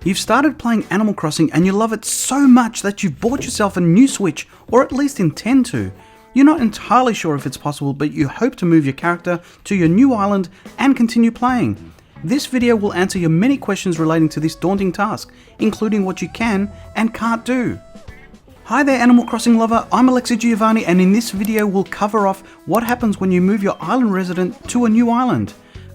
You've started playing Animal Crossing and you love it so much that you've bought yourself a new Switch, or at least intend to. You're not entirely sure if it's possible, but you hope to move your character to your new island and continue playing. This video will answer your many questions relating to this daunting task, including what you can and can't do. Hi there Animal Crossing lover, I'm Alexi Giovani, and in this video we'll cover off what happens when you move your island resident to a new island.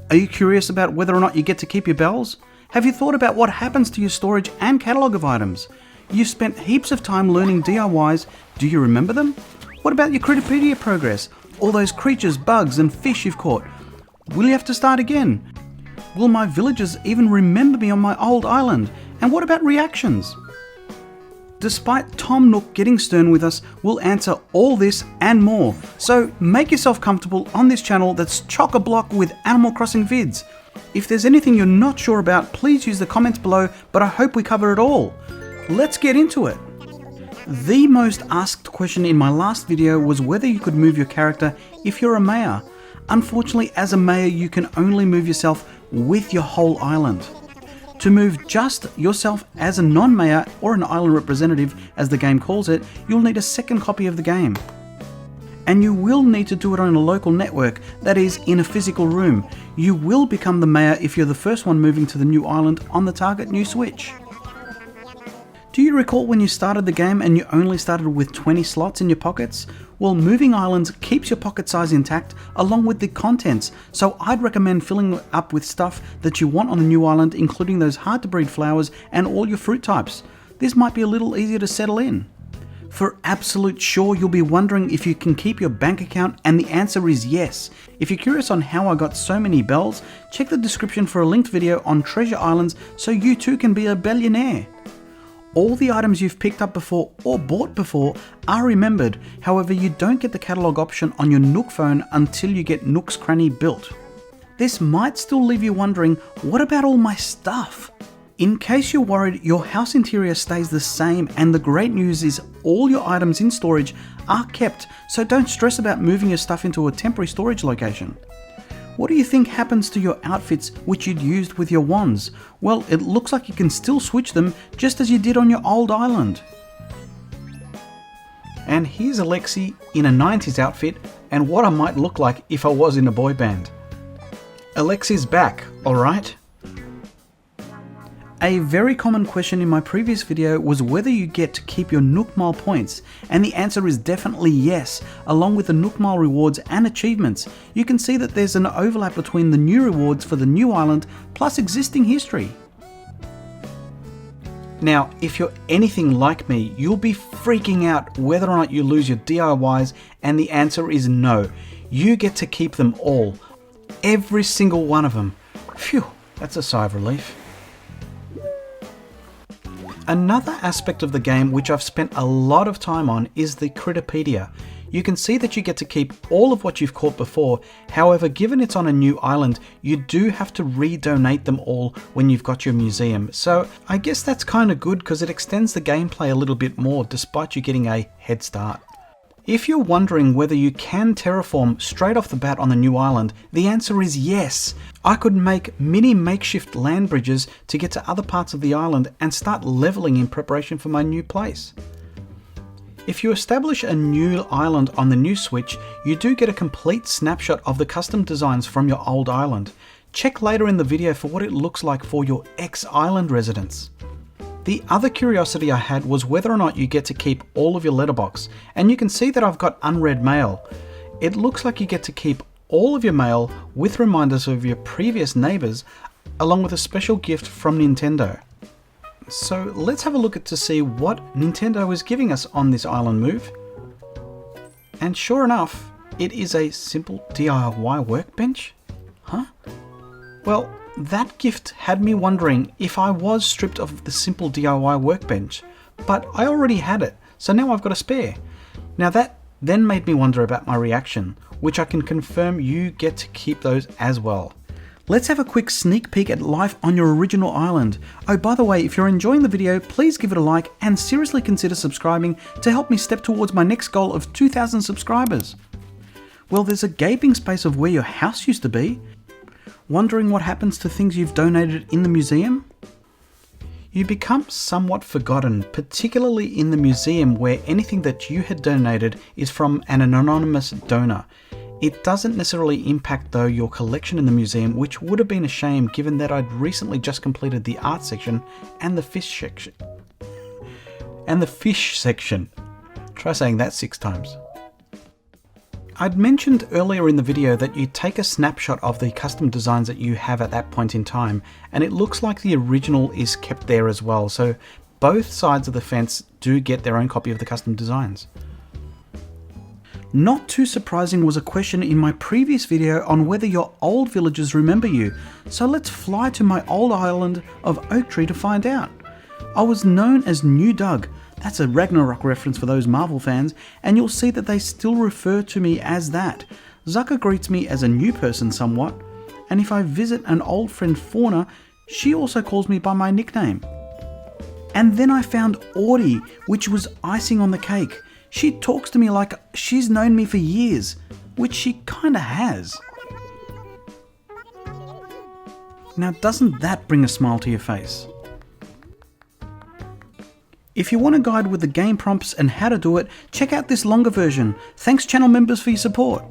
Are you curious about whether or not you get to keep your bells? Have you thought about what happens to your storage and catalogue of items? You've spent heaps of time learning DIYs, do you remember them? What about your Critterpedia progress? All those creatures, bugs and fish you've caught? Will you have to start again? Will my villagers even remember me on my old island? And what about reactions? Despite Tom Nook getting stern with us, we'll answer all this and more. So make yourself comfortable on this channel that's chock-a-block with Animal Crossing vids. If there's anything you're not sure about, please use the comments below, but I hope we cover it all. Let's get into it. The most asked question in my last video was whether you could move your character if you're a mayor. Unfortunately, as a mayor, you can only move yourself with your whole island. To move just yourself as a non-mayor or an island representative, as the game calls it, you'll need a second copy of the game. And you will need to do it on a local network, that is, in a physical room. You will become the mayor if you're the first one moving to the new island on the target new Switch. Do you recall when you started the game and you only started with 20 slots in your pockets? Well, moving islands keeps your pocket size intact along with the contents, so I'd recommend filling up with stuff that you want on the new island, including those hard to breed flowers and all your fruit types. This might be a little easier to settle in. For absolute sure, you'll be wondering if you can keep your bank account, and the answer is yes. If you're curious on how I got so many bells, check the description for a linked video on treasure islands so you too can be a billionaire. All the items you've picked up before or bought before are remembered, however you don't get the catalogue option on your Nook phone until you get Nook's Cranny built. This might still leave you wondering, what about all my stuff? In case you're worried, your house interior stays the same, and the great news is all your items in storage are kept, so don't stress about moving your stuff into a temporary storage location. What do you think happens to your outfits which you'd used with your wands? Well, it looks like you can still switch them just as you did on your old island. And here's Alexi in a 90s outfit and what I might look like if I was in a boy band. Alexi's back, alright? A very common question in my previous video was whether you get to keep your Nook Mile points, and the answer is definitely yes, along with the Nook Mile rewards and achievements. You can see that there's an overlap between the new rewards for the new island plus existing history. Now, if you're anything like me, you'll be freaking out whether or not you lose your DIYs, and the answer is no. You get to keep them all. Every single one of them. Phew, that's a sigh of relief. Another aspect of the game which I've spent a lot of time on is the Critterpedia. You can see that you get to keep all of what you've caught before, however given it's on a new island, you do have to redonate them all when you've got your museum. So I guess that's kind of good because it extends the gameplay a little bit more despite you getting a head start. If you're wondering whether you can terraform straight off the bat on the new island, the answer is yes. I could make mini makeshift land bridges to get to other parts of the island and start leveling in preparation for my new place. If you establish a new island on the new Switch, you do get a complete snapshot of the custom designs from your old island. Check later in the video for what it looks like for your ex-island residents. The other curiosity I had was whether or not you get to keep all of your letterbox, and you can see that I've got unread mail. It looks like you get to keep all of your mail with reminders of your previous neighbours, along with a special gift from Nintendo. So let's have a look to see what Nintendo is giving us on this island move. And sure enough, it is a simple DIY workbench? Huh? Well, that gift had me wondering if I was stripped of the simple DIY workbench, but I already had it, so now I've got a spare. Now that then made me wonder about my reaction, which I can confirm you get to keep those as well. Let's have a quick sneak peek at life on your original island. Oh, by the way, if you're enjoying the video, please give it a like and seriously consider subscribing to help me step towards my next goal of 2,000 subscribers. Well, there's a gaping space of where your house used to be. Wondering what happens to things you've donated in the museum? You become somewhat forgotten, particularly in the museum where anything that you had donated is from an anonymous donor. It doesn't necessarily impact though your collection in the museum, which would have been a shame given that I'd recently just completed the art section and the fish section. Try saying that 6 times. I'd mentioned earlier in the video that you take a snapshot of the custom designs that you have at that point in time, and it looks like the original is kept there as well, so both sides of the fence do get their own copy of the custom designs. Not too surprising was a question in my previous video on whether your old villagers remember you, so let's fly to my old island of Oak Tree to find out. I was known as New Doug. That's a Ragnarok reference for those Marvel fans, and you'll see that they still refer to me as that. Zucker greets me as a new person somewhat, and if I visit an old friend Fauna, she also calls me by my nickname. And then I found Audie, which was icing on the cake. She talks to me like she's known me for years, which she kinda has. Now doesn't that bring a smile to your face? If you want a guide with the game prompts and how to do it, check out this longer version. Thanks channel members for your support.